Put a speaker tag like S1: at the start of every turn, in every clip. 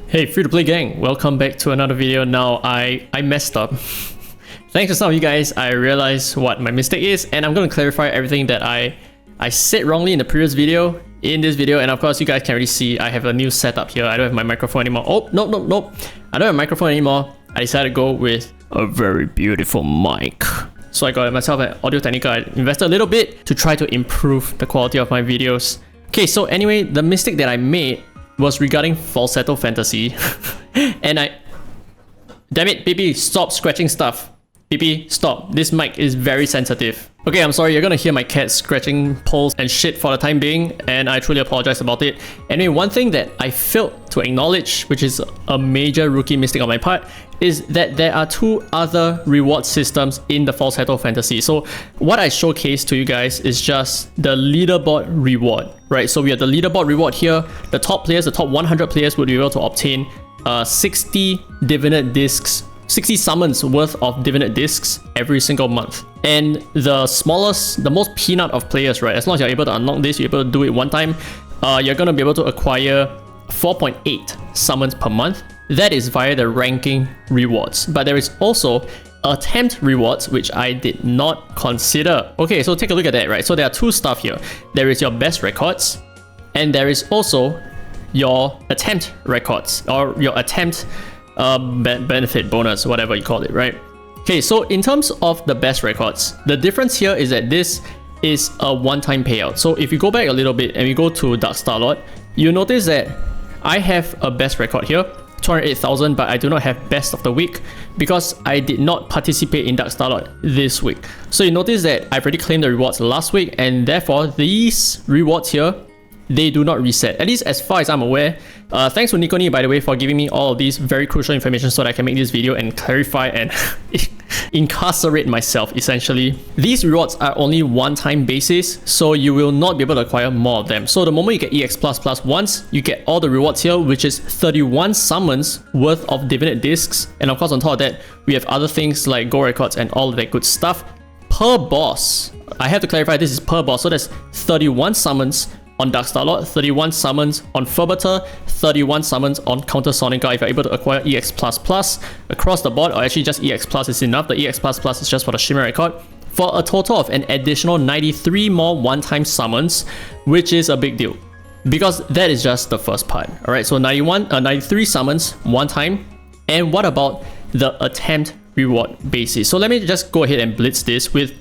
S1: Hey, free-to-play gang, welcome back to another video. Now, I messed up. Thanks to some of you guys, I realized what my mistake is, and I'm going to clarify everything that I said wrongly in the previous video, in this video, and of course, you guys can already see I have a new setup here. I don't have my microphone anymore. Oh, nope. I don't have a microphone anymore. I decided to go with a very beautiful mic. So I got myself an Audio Technica. I invested a little bit to try to improve the quality of my videos. Okay, so anyway, the mistake that I made was regarding falsetto fantasy. And damn it, BB, stop scratching stuff. BB, stop. This mic is very sensitive. Okay, I'm sorry, you're gonna hear my cat scratching poles and shit for the time being, and I truly apologize about it. Anyway, one thing that I failed to acknowledge, which is a major rookie mistake on my part, is that there are two other reward systems in the falsetto fantasy. So what I showcased to you guys is just the leaderboard reward, right? So we have the leaderboard reward here. The top players, the top 100 players would be able to obtain 60 divinate discs, 60 summons worth of divinate discs every single month. And the smallest, the most peanut of players, right? As long as you're able to unlock this, you're able to do it one time, you're gonna be able to acquire 4.8 summons per month. That is via the ranking rewards. But there is also attempt rewards, which I did not consider. Okay, so take a look at that, right? So there are two stuff here. There is your best records, and there is also your attempt records, or your attempt benefit bonus, whatever you call it, right? Okay, so in terms of the best records, the difference here is that this is a one-time payout. So if you go back a little bit and we go to Dark Starlord, you notice that I have a best record here, 208,000, but I do not have best of the week because I did not participate in Dark Starlord this week. So you notice that I've already claimed the rewards last week, and therefore these rewards here, they do not reset, at least as far as I'm aware. Thanks to Nikoni, by the way, for giving me all of these very crucial information so that I can make this video and clarify and incarcerate myself, essentially. These rewards are only one-time basis, so you will not be able to acquire more of them. So the moment you get EX++ once, you get all the rewards here, which is 31 summons worth of divinate discs. And of course, on top of that, we have other things like gold records and all of that good stuff. Per boss, I have to clarify, this is per boss, so that's 31 summons on Dark Starlord, 31 summons on Ferbiter, 31 summons on Counter Sonica if you're able to acquire EX++ across the board, or actually just EX+ is enough. The EX++ is just for the Shimmer record, for a total of an additional 93 more one-time summons, which is a big deal, because that is just the first part. Alright, so 93 summons one time. And what about the attempt reward basis? So let me just go ahead and blitz this with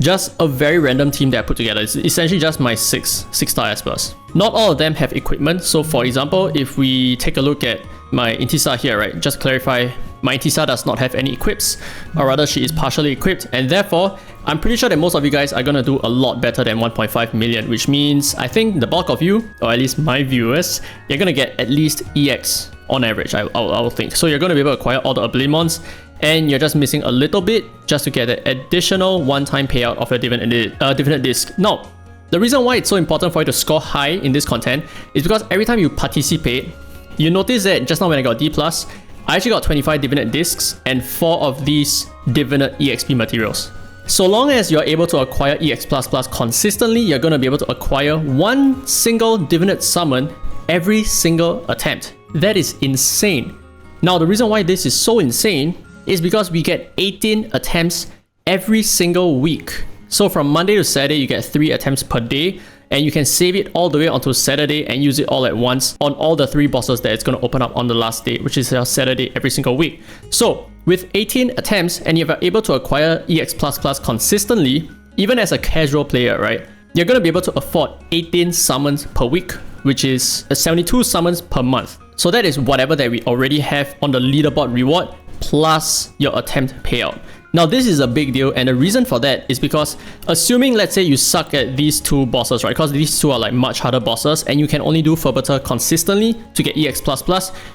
S1: just a very random team that I put together. It's essentially just my 6-star Espers. Not all of them have equipment. So for example, if we take a look at my Intisa here, right? Just to clarify, my Intisa does not have any equips, or rather she is partially equipped, and therefore I'm pretty sure that most of you guys are gonna do a lot better than 1.5 million, which means I think the bulk of you, or at least my viewers, you're gonna get at least EX on average, I would think. So you're gonna be able to acquire all the Oblimons, and you're just missing a little bit just to get an additional one-time payout of your dividend disc. Now, the reason why it's so important for you to score high in this content is because every time you participate, you notice that just now when I got D+, I actually got 25 dividend discs and 4 of these dividend EXP materials. So long as you're able to acquire EX++ consistently, you're going to be able to acquire one single dividend summon every single attempt. That is insane. Now, the reason why this is so insane is because we get 18 attempts every single week. So from Monday to Saturday, you get 3 attempts per day, and you can save it all the way onto Saturday and use it all at once on all the 3 bosses that it's going to open up on the last day, which is Saturday every single week. So with 18 attempts, and if you're able to acquire EX++ consistently, even as a casual player, right, you're going to be able to afford 18 summons per week, which is 72 summons per month. So that is whatever that we already have on the leaderboard reward, plus your attempt payout. Now this is a big deal, and the reason for that is because assuming, let's say you suck at these 2 bosses, right? Because these 2 are like much harder bosses, and you can only do Ferbiter consistently to get EX++,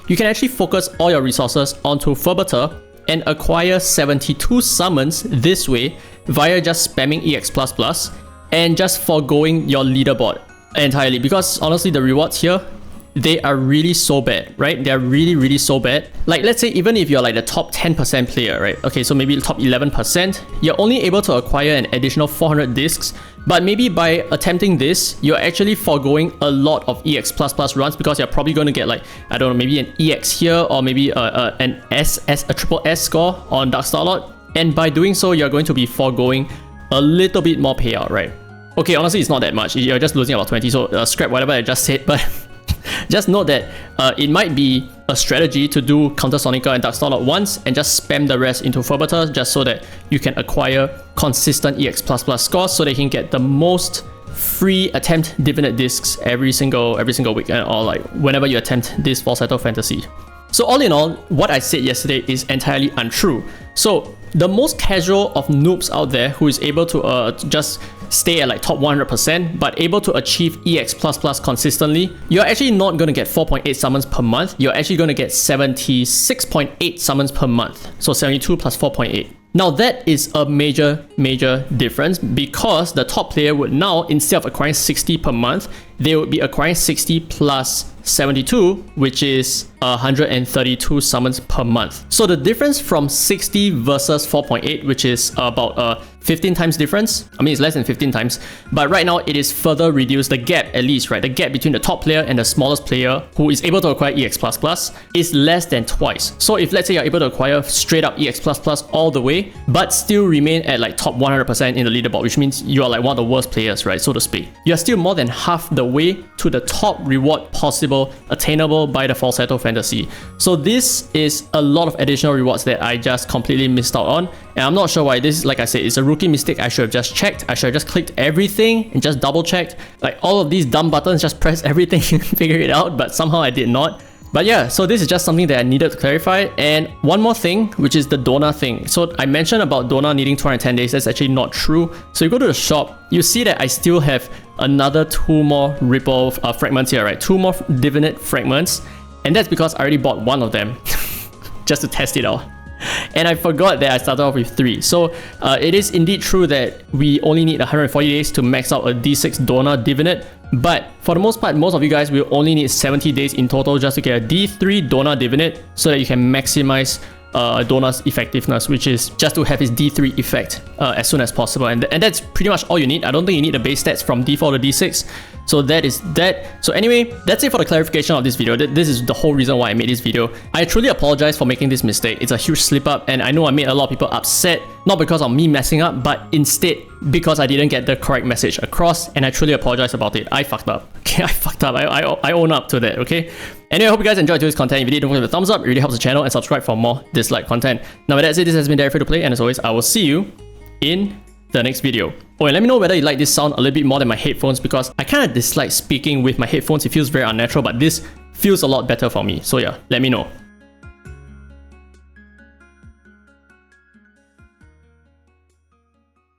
S1: you can actually focus all your resources onto Ferbiter and acquire 72 summons this way via just spamming EX++ and just foregoing your leaderboard entirely. Because honestly, the rewards here, they are really so bad, right? They're really so bad. Like, let's say even if you're like the top 10% player, right? Okay, so maybe the top 11%, you're only able to acquire an additional 400 discs But maybe by attempting this, you're actually foregoing a lot of EX++ runs because you're probably going to get like, I don't know, maybe an EX here or maybe an a triple S score on Dark Starlord. And by doing so, you're going to be foregoing a little bit more payout, right? Okay, honestly, it's not that much. You're just losing about 20, so scrap whatever I just said, but just note that it might be a strategy to do Counter Sonica and Dark Starlord once and just spam the rest into Ferbiter just so that you can acquire consistent EX++ scores so that you can get the most free attempt divinate discs every single week, or like whenever you attempt this Falsetto Fantasy. So all in all, what I said yesterday is entirely untrue. So the most casual of noobs out there who is able to just stay at like top 100% but able to achieve EX++ consistently, you're actually not going to get 4.8 summons per month. You're actually going to get 76.8 summons per month. So 72 plus 4.8. Now that is a major difference because the top player would now, instead of acquiring 60 per month, they would be acquiring 60 plus 72, which is 132 summons per month. So the difference from 60 versus 4.8, which is about 15 times difference. I mean, it's less than 15 times, but right now it is further reduced. The gap, at least, right? The gap between the top player and the smallest player who is able to acquire EX++ is less than twice. So if let's say you're able to acquire straight up EX++ all the way, but still remain at like top 100% in the leaderboard, which means you are like one of the worst players, right? So to speak. You're still more than half the way to the top reward possible, attainable by the Falsetto Fantasy. So this is a lot of additional rewards that I just completely missed out on. And I'm not sure why. This, like I said, it's a rookie mistake. I should have just checked. I should have just clicked everything and just double checked. Like all of these dumb buttons, just press everything and figure it out. But somehow I did not. But yeah, so this is just something that I needed to clarify. And one more thing, which is the Dona thing. So I mentioned about Dona needing 210 days. That's actually not true. So you go to the shop, you see that I still have another 2 more Ripple fragments here, right? 2 more Divinate fragments. And that's because I already bought one of them just to test it out. And I forgot that I started off with 3. So it is indeed true that we only need 140 days to max out a D6 Dona Divinate. But for the most part, most of you guys will only need 70 days in total just to get a D3 Dona Divinate so that you can maximize Dona's effectiveness, which is just to have his D3 effect as soon as possible. And that's pretty much all you need. I don't think you need the base stats from D4 to D6. So that is that. So anyway, that's it for the clarification of this video. This is the whole reason why I made this video. I truly apologize for making this mistake. It's a huge slip up and I know I made a lot of people upset, not because of me messing up, but instead because I didn't get the correct message across, and I truly apologize about it. I fucked up. Okay, I fucked up. I own up to that, okay? Anyway, I hope you guys enjoyed today's content. If you did, don't forget to thumbs up. It really helps the channel, and subscribe for more Dislyte content. Now with that said, this has been Derek Free to Play, and as always, I will see you in the next video. Oh, and let me know whether you like this sound a little bit more than my headphones, because I kind of dislike speaking with my headphones. It feels very unnatural, but this feels a lot better for me. So yeah, let me know.